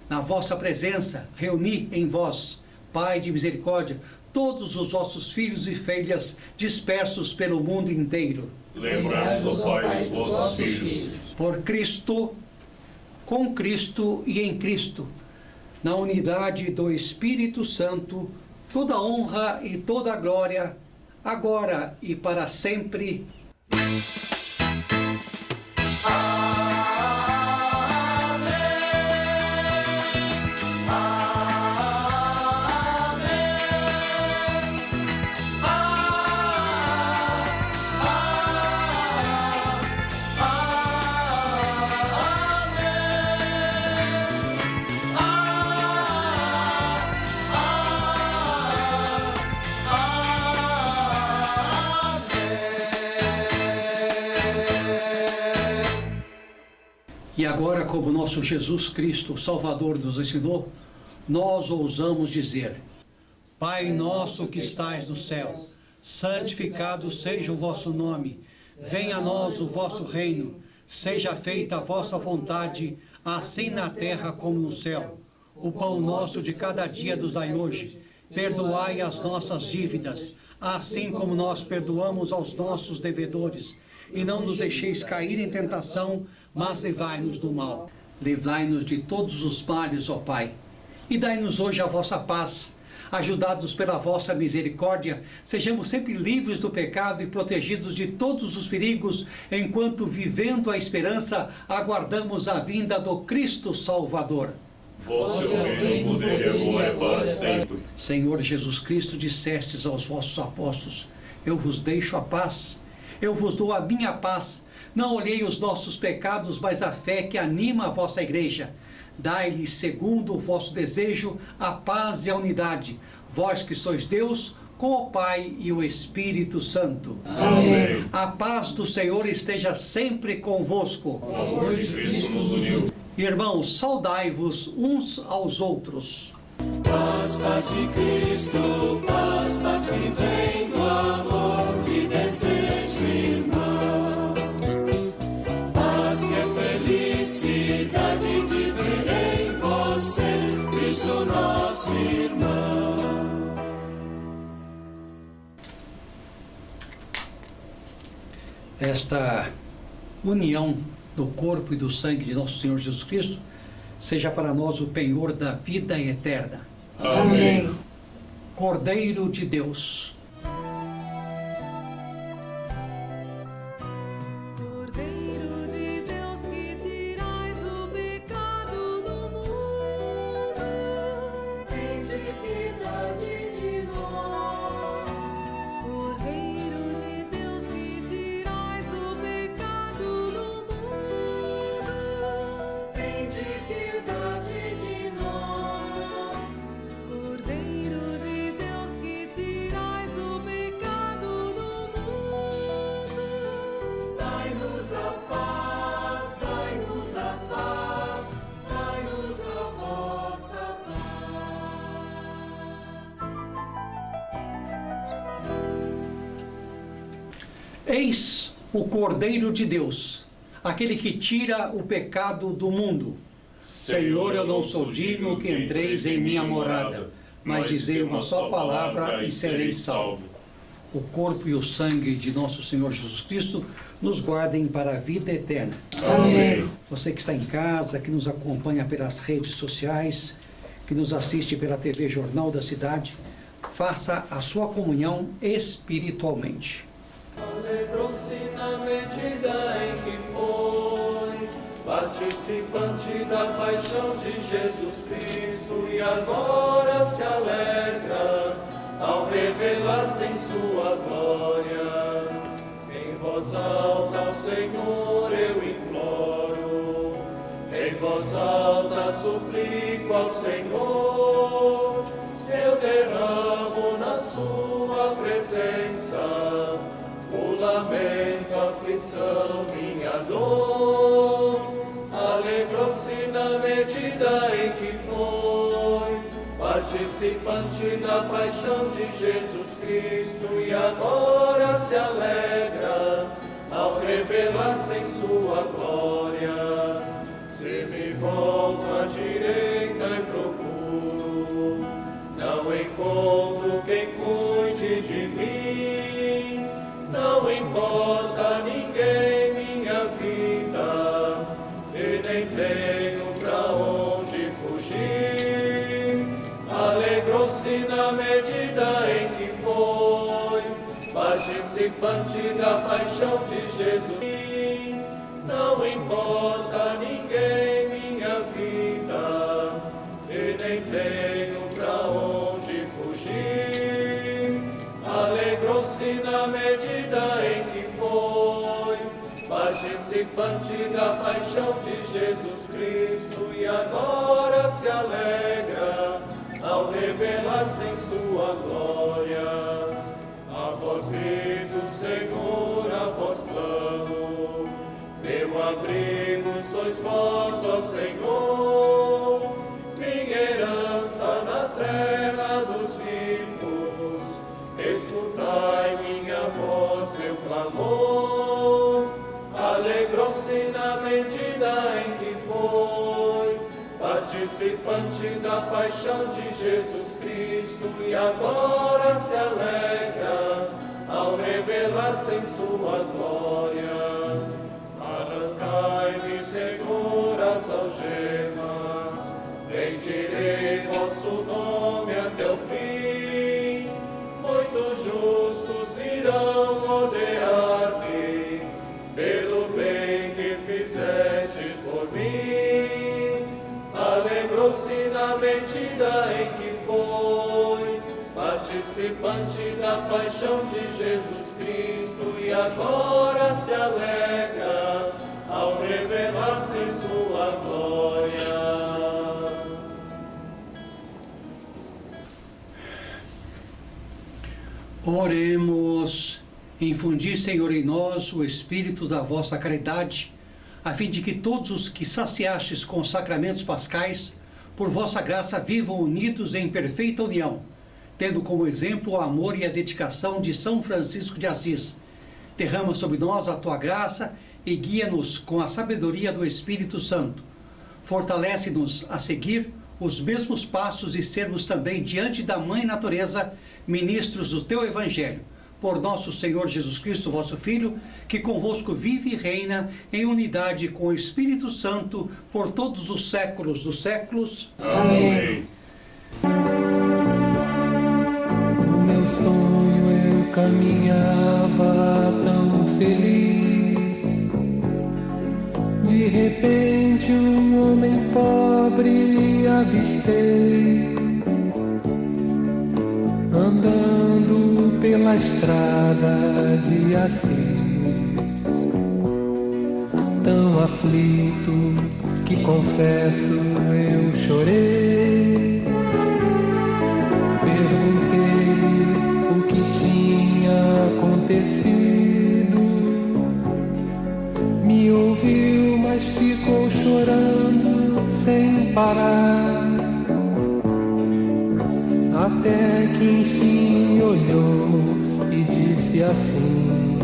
na vossa presença, reuni em vós, Pai de misericórdia, todos os vossos filhos e filhas dispersos pelo mundo inteiro. Lembrai-vos, ó Pai, dos vossos filhos. Por Cristo, com Cristo e em Cristo, na unidade do Espírito Santo, toda honra e toda glória, agora e para sempre. E agora, como nosso Jesus Cristo, Salvador, nos ensinou, nós ousamos dizer: Pai nosso que estais no céu, santificado seja o vosso nome. Venha a nós o vosso reino. Seja feita a vossa vontade, assim na terra como no céu. O pão nosso de cada dia nos dai hoje. Perdoai as nossas dívidas, assim como nós perdoamos aos nossos devedores. E não nos deixeis cair em tentação, mas livrai-nos do mal. Livrai-nos de todos os males, ó Pai, e dai-nos hoje a vossa paz. Ajudados pela vossa misericórdia, sejamos sempre livres do pecado e protegidos de todos os perigos, enquanto, vivendo a esperança, aguardamos a vinda do Cristo Salvador. Vosso reino, poder e glória para sempre. Senhor Jesus Cristo, dissestes aos vossos apóstolos: eu vos deixo a paz, eu vos dou a minha paz. Não olhei os nossos pecados, mas a fé que anima a vossa Igreja. Dai-lhes, segundo o vosso desejo, a paz e a unidade, vós que sois Deus, com o Pai e o Espírito Santo. Amém. A paz do Senhor esteja sempre convosco. O amor de Cristo nos uniu. Irmãos, saudai-vos uns aos outros. Paz, paz de Cristo, paz, paz que vem do amor, me desejo, irmão. Paz que é felicidade de ver em você, Cristo nosso irmão. Esta união do corpo e do sangue de nosso Senhor Jesus Cristo seja para nós o penhor da vida eterna. Amém. Cordeiro de Deus, Cordeiro de Deus que tirais o pecado do mundo, tende piedade de nós. Cordeiro de Deus que tirais o pecado do mundo, tende piedade de nós. Cordeiro de Deus que tirais o pecado do mundo, dai-nos a paz, dai-nos a paz, dai-nos a vossa paz. eis o Cordeiro de Deus, aquele que tira o pecado do mundo. Senhor, eu não sou digno que entreis em minha morada, mas dizei uma só palavra e serei salvo. O corpo e o sangue de nosso Senhor Jesus Cristo nos guardem para a vida eterna. Amém. Você que está em casa, que nos acompanha pelas redes sociais, que nos assiste pela TV Jornal da Cidade, faça a sua comunhão espiritualmente. Alegrou-se na medida em que foi participante da paixão de Jesus Cristo e agora se alegra ao revelar-se em sua glória. Em voz alta ao Senhor eu imploro, em voz alta suplico ao Senhor, eu derramo na sua presença o lamento, a aflição, minha dor. Alegrou-se na medida em que foi participante da paixão de Jesus Cristo e agora se alegra ao revelar-se em sua glória. Se me volto à direita e procuro, não encontro quem cuide de mim. Não importa ninguém minha vida, e nem tenho pra onde fugir. Alegrou-se na medida em que foi participante da paixão de Jesus. Não importa ninguém minha vida, e nem tenho pra onde fugir. Alegrou-se na medida em que foi participante da paixão de Jesus Cristo e agora se alegra ao revelar-se em sua glória. A vós grito, Senhor, a vós clamo, meu abrigo sois vós, ó Senhor, minha herança na terra dos vivos. Escutai minha voz, meu clamor. Alegrou-se na medida em que foi participante da paixão de Jesus Cristo e agora se alegra ao revelar-se em sua glória. Arrancai-me, Senhor, as algemas, bendirei vosso nome até o fim. Muitos justos virão rodear-me, pelo bem que fizestes por mim. Alegrou-se na medida em que foi participante da paixão de Jesus Cristo e agora se alegra ao revelar-se em sua glória. Oremos. Infundi, Senhor, em nós o espírito da vossa caridade, a fim de que todos os que saciastes com os sacramentos pascais, por vossa graça vivam unidos em perfeita união, tendo como exemplo o amor e a dedicação de São Francisco de Assis. Derrama sobre nós a tua graça e guia-nos com a sabedoria do Espírito Santo. Fortalece-nos a seguir os mesmos passos e sermos também, diante da Mãe Natureza, ministros do teu Evangelho. Por nosso Senhor Jesus Cristo, vosso Filho, que convosco vive e reina em unidade com o Espírito Santo por todos os séculos dos séculos. Amém. No meu sonho eu caminhava tão feliz. De repente um homem pobre avistei, andando pela estrada de Assis, tão aflito que confesso eu chorei. Perguntei-lhe o que tinha acontecido, me ouviu, mas ficou chorando sem parar, até que enfim olhou e disse assim: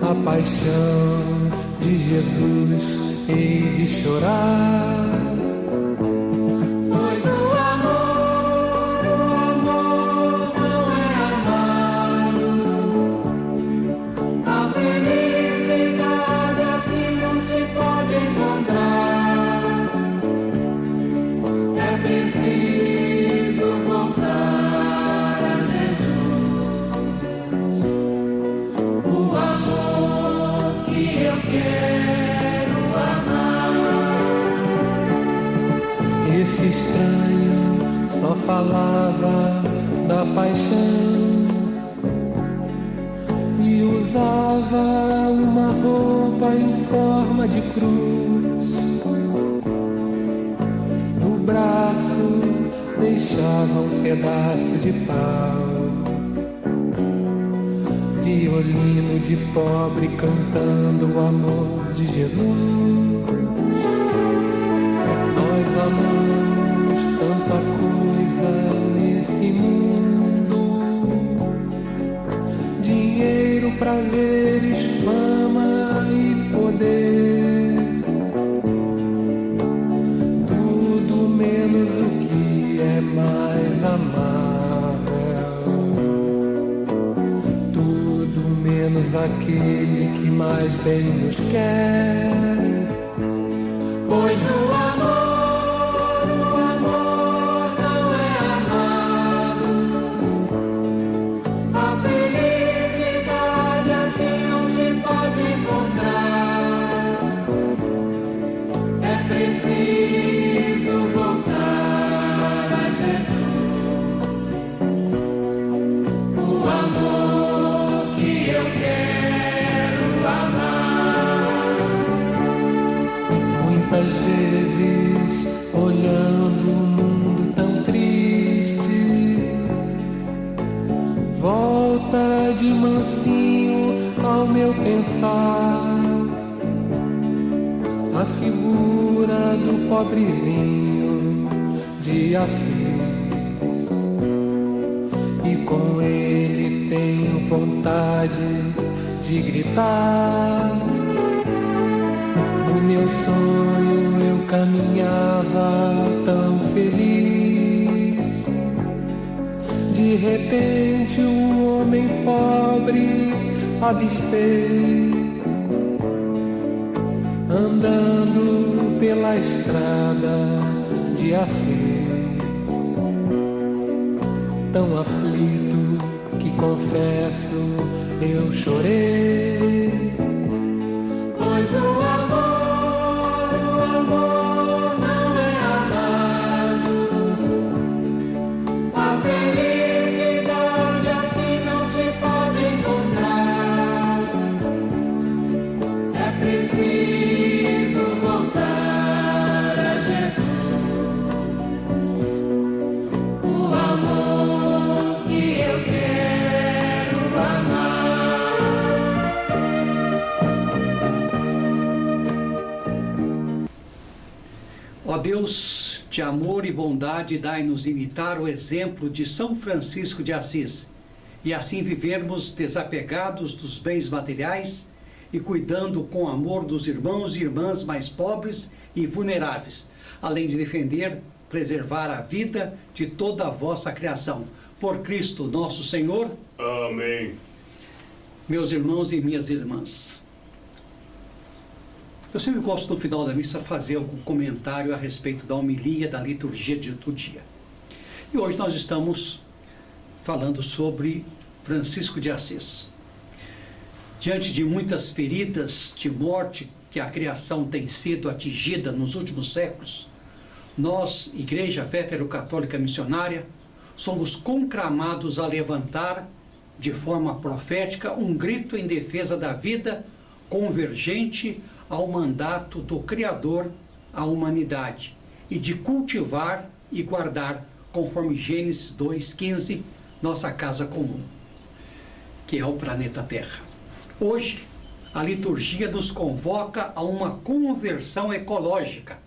a paixão de Jesus hei de chorar. Pois o amor não é amado, a felicidade assim não se pode encontrar. É preciso voltar a Jesus, o amor que eu quero amar. Esse estranho só falava da paixão e usava uma roupa em forma de cruz. No braço deixava um pedaço de pau, violino de pobre cantando o amor de Jesus. Nós amamos tanta coisa nesse mundo: dinheiro, prazeres, fama e poder. Tudo menos o que é mais amável, tudo menos aquele que mais bem nos quer. Pois o amor não é amado, a felicidade assim não se pode encontrar. É preciso voltar a Jesus, o amor que eu quero amar. Muitas vezes, olhando o mundo tão triste, volta de mansinho ao meu pensar a figura do pobrezinho de Assis, e com ele tenho vontade de gritar. No meu sonho eu caminhava tão feliz, de repente um homem pobre avistei, andando pela estrada de Assis, tão aflito que confesso eu chorei. Pois o amor não é amado, a felicidade assim não se pode encontrar. É preciso voltar a Jesus, o amor que eu Ó Deus de amor e bondade, dai-nos imitar o exemplo de São Francisco de Assis e assim vivermos desapegados dos bens materiais e cuidando com amor dos irmãos e irmãs mais pobres e vulneráveis, além de defender, preservar a vida de toda a vossa criação. Por Cristo nosso Senhor. Amém. Meus irmãos e minhas irmãs, eu sempre gosto no final da missa fazer algum comentário a respeito da homilia, da liturgia do dia. E hoje nós estamos falando sobre Francisco de Assis. Diante de muitas feridas de morte que a criação tem sido atingida nos últimos séculos, nós, Igreja Vétero-Católica Missionária, somos conclamados a levantar, de forma profética, um grito em defesa da vida convergente ao mandato do Criador à humanidade e de cultivar e guardar, conforme Gênesis 2,15, nossa casa comum, que é o planeta Terra. Hoje, a liturgia nos convoca a uma conversão ecológica,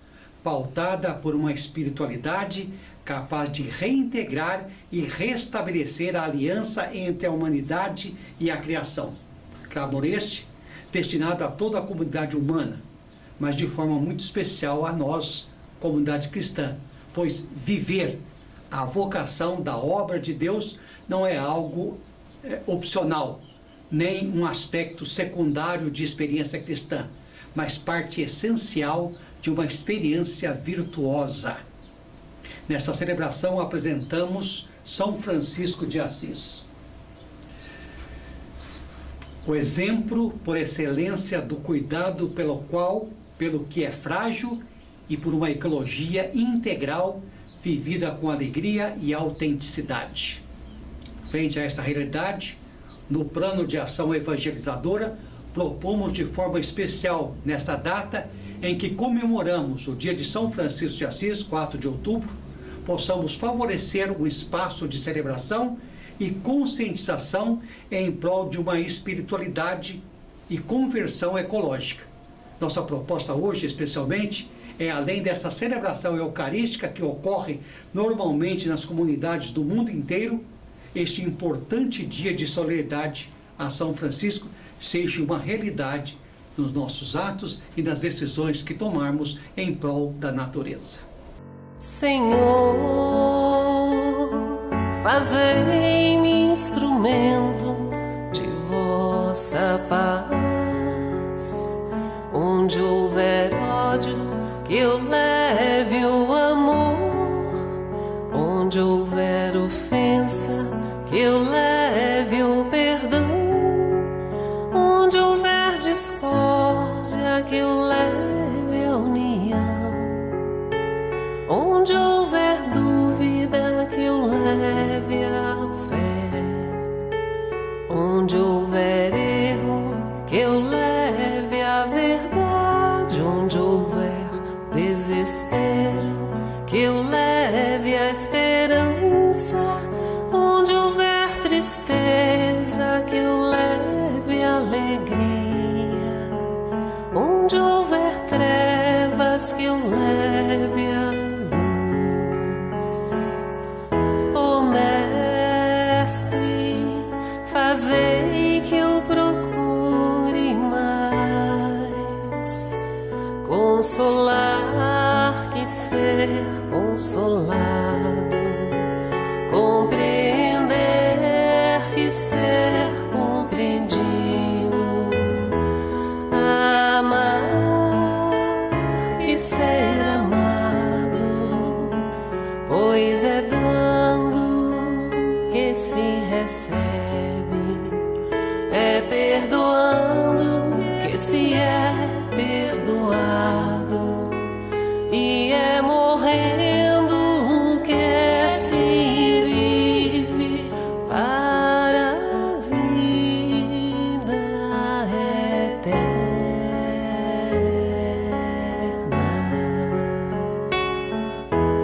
pautada por uma espiritualidade capaz de reintegrar e restabelecer a aliança entre a humanidade e a criação. Clamor este destinado a toda a comunidade humana, mas de forma muito especial a nós, comunidade cristã, pois viver a vocação da obra de Deus não é algo opcional, nem um aspecto secundário de experiência cristã, mas parte essencial de uma experiência virtuosa. Nessa celebração apresentamos São Francisco de Assis, o exemplo por excelência do cuidado pelo que é frágil e por uma ecologia integral vivida com alegria e autenticidade. Frente a esta realidade, no plano de ação evangelizadora, propomos de forma especial, nesta data em que comemoramos o dia de São Francisco de Assis, 4 de outubro, possamos favorecer um espaço de celebração e conscientização em prol de uma espiritualidade e conversão ecológica. Nossa proposta hoje, especialmente, é, além dessa celebração eucarística que ocorre normalmente nas comunidades do mundo inteiro, este importante dia de solenidade a São Francisco seja uma realidade nos nossos atos e nas decisões que tomarmos em prol da natureza. Senhor, fazei-me instrumento de vossa paz. Onde houver ódio, que eu leve o amor. Onde houver ofensa, que eu leve o perdão. Onde houver discórdia, que eu leve a união. Onde houver dúvida, que eu leve a fé. Onde houver erro, que eu leve a verdade. Onde houver desespero, que eu leve a esperança. Onde houver tristeza, que eu leve a alegria. Onde houver trevas, que eu leve a luz. Ó Mestre, fazei que eu procure mais consolar que ser consolado, compreender que ser compreendido, amar que ser amado, pois é dando que se recebe, é perdoando que se é perdoado, e é morrendo que se vive para a vida eterna.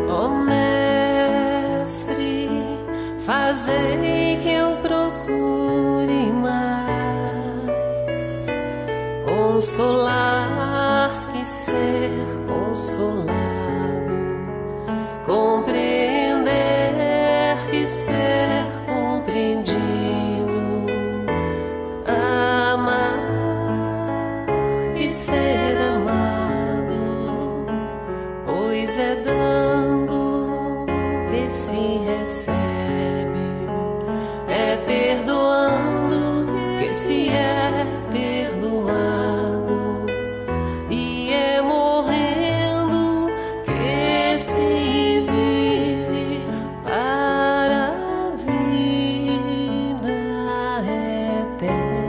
Ó Mestre, fazei que eu procure mais consolar que ser consolado, compreender que ser compreendido, amar que ser amado, pois é dando que se recebe, é perdoando que se é perdoado, e é morrendo que se vive para a vida eterna.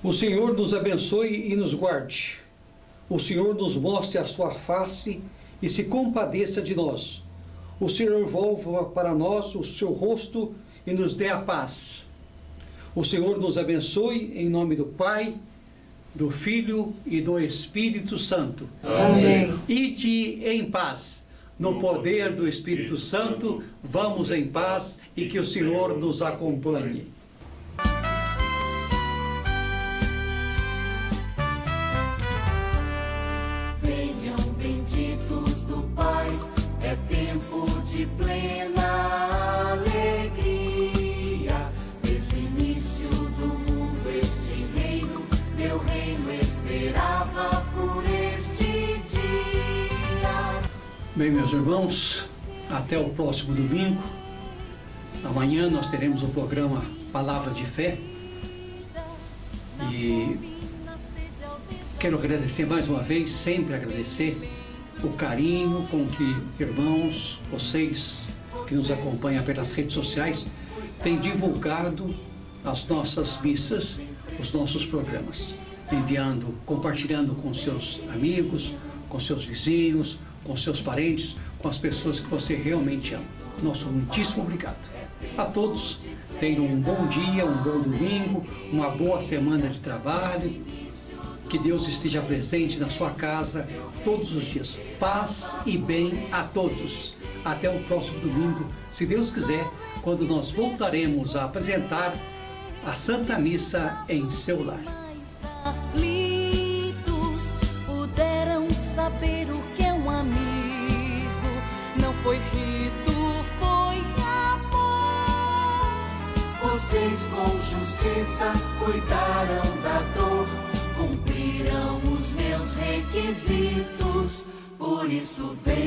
O Senhor nos abençoe e nos guarde. O Senhor nos mostre a sua face e se compadeça de nós. O Senhor volva para nós o seu rosto e nos dê a paz. O Senhor nos abençoe em nome do Pai, do Filho e do Espírito Santo. Amém. Ide em paz. No poder do Espírito Santo, vamos em paz e que o Senhor nos acompanhe. Venham benditos do Pai, é tempo de plena alegria. Desde o início do mundo este reino, meu reino esperava por este dia. Bem, meus irmãos, até o próximo domingo. Amanhã nós teremos o programa Palavra de Fé. E quero agradecer mais uma vez, sempre agradecer o carinho com que irmãos, vocês que nos acompanham pelas redes sociais, têm divulgado as nossas missas, os nossos programas, enviando, compartilhando com seus amigos, com seus vizinhos, com seus parentes, com as pessoas que você realmente ama. Nosso muitíssimo obrigado. A todos, tenham um bom dia, um bom domingo, uma boa semana de trabalho. Que Deus esteja presente na sua casa todos os dias. Paz e bem a todos. Até o próximo domingo, se Deus quiser, quando nós voltaremos a apresentar a Santa Missa em seu lar. Aflitos puderam saber o que é um amigo. Não foi rito, foi amor. Vocês com justiça cuidaram da dor, cumpriram os meus requisitos, por isso venham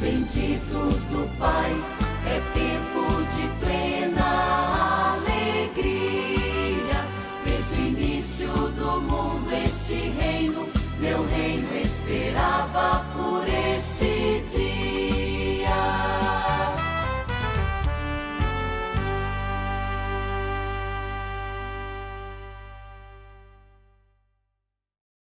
benditos do Pai.